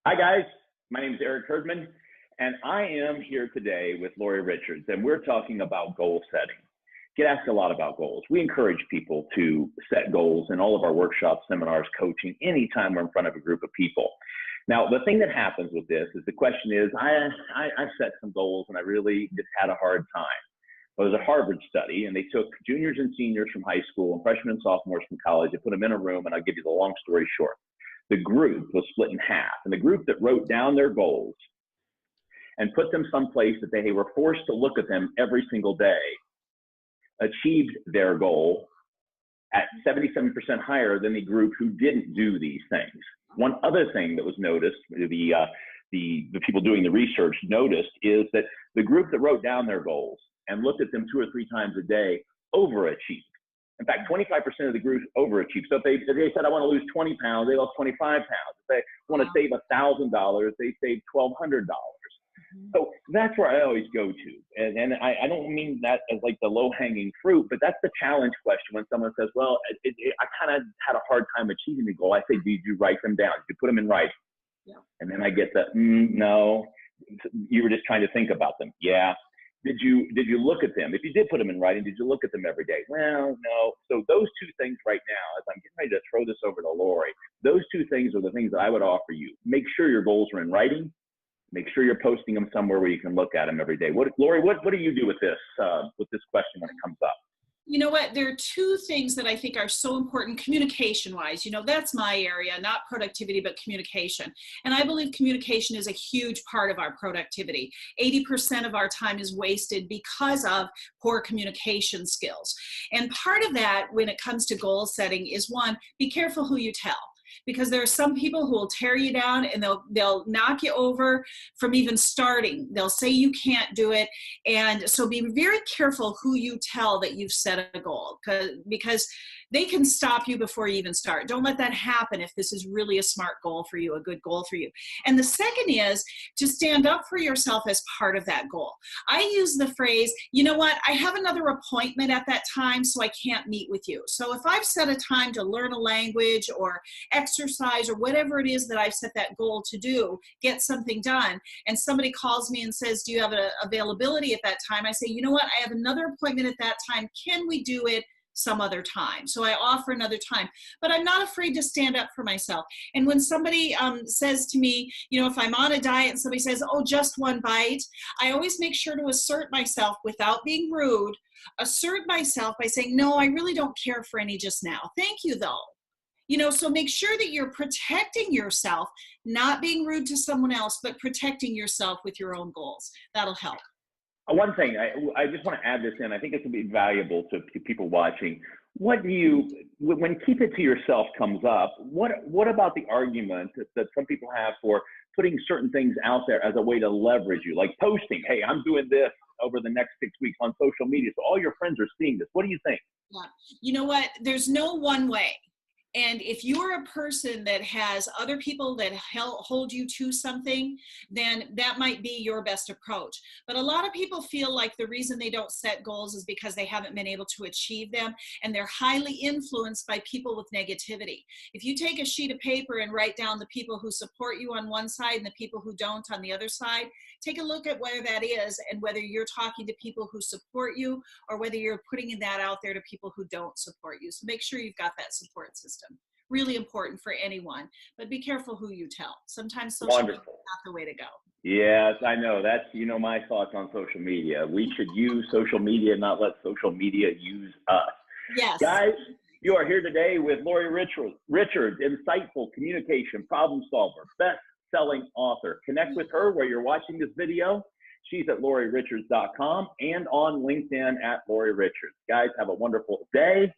Hi guys, my name is Herdman, and I am here today with Laurie Richards, and we're talking about goal setting. Get asked a lot about goals. We encourage people to set goals in all of our workshops, seminars, coaching, anytime we're in front of a group of people. Now, the thing that happens with this is the question is, I set some goals and I really just had a hard time. Well, there's a Harvard study, and they took juniors and seniors from high school and freshmen and sophomores from college and put them in a room, and I'll give you the long story short. The group was split in half, and the group that wrote down their goals and put them someplace that they were forced to look at them every single day achieved their goal at 77% higher than the group who didn't do these things. One other thing that was noticed, the people doing the research noticed, is that the group that wrote down their goals and looked at them 2 or 3 times a day overachieved. In fact, 25% of the group overachieved. So if they said, I want to lose 20 pounds, they lost 25 pounds. If they want to save $1,000, they saved $1,200. So that's where I always go to. And I don't mean that as like the low-hanging fruit, but that's the challenge question when someone says, well, I kind of had a hard time achieving the goal. I say, did you write them down? Did you put them in writing? Yeah. And then I get the, no, you were just trying to think about them. Yeah. Did you look at them? If you did put them in writing, did you look at them every day? Well, no. So those 2 things right now, as I'm getting ready to throw this over to Laurie, those 2 things are the things that I would offer you. Make sure your goals are in writing. Make sure you're posting them somewhere where you can look at them every day. Laurie, what do you do with this question when it comes up? You know what, there are 2 things that I think are so important communication-wise. You know, that's my area, not productivity, but communication. And I believe communication is a huge part of our productivity. 80% of our time is wasted because of poor communication skills. And part of that, when it comes to goal setting, is 1, be careful who you tell. Because there are some people who will tear you down and they'll knock you over from even starting. They'll say you can't do it. And so be very careful who you tell that you've set a goal, because they can stop you before you even start. Don't let that happen if this is really a smart goal for you, a good goal for you. And the second is to stand up for yourself as part of that goal. I use the phrase, you know what, I have another appointment at that time, so I can't meet with you. So if I've set a time to learn a language or exercise or whatever it is that I've set that goal to do, get something done, and somebody calls me and says, do you have an availability at that time? I say, you know what, I have another appointment at that time. Can we do it some other time? So I offer another time, but I'm not afraid to stand up for myself. And when somebody says to me, you know, if I'm on a diet and somebody says, oh, just 1 bite, I always make sure to assert myself without being rude, assert myself by saying, no, I really don't care for any just now. Thank you though. You know, so make sure that you're protecting yourself, not being rude to someone else, but protecting yourself with your own goals. That'll help. One thing, I just want to add this in. I think it can be valuable to people watching. What do you, when keep it to yourself comes up, what about the argument that some people have for putting certain things out there as a way to leverage you, like posting, hey, I'm doing this over the next 6 weeks on social media, so all your friends are seeing this. What do you think? Yeah. You know what? There's no one way. And if you're a person that has other people that hold you to something, then that might be your best approach. But a lot of people feel like the reason they don't set goals is because they haven't been able to achieve them, and they're highly influenced by people with negativity. If you take a sheet of paper and write down the people who support you on one side and the people who don't on the other side, take a look at where that is and whether you're talking to people who support you or whether you're putting that out there to people who don't support you. So make sure you've got that support system. Really important for anyone, but be careful who you tell. Sometimes social media is not the way to go. Yes, I know. That's, you know, my thoughts on social media. We should use social media, not let social media use us. Yes. Guys, you are here today with Laurie Richards, insightful communication problem solver, best-selling author. Connect with her where you're watching this video. She's at Laurie-richards.com and on LinkedIn at Laurie Richards. Guys, have a wonderful day.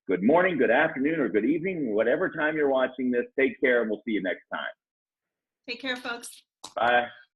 Good morning, good afternoon, or good evening, whatever time you're watching this. Take care, and we'll see you next time. Take care, folks. Bye.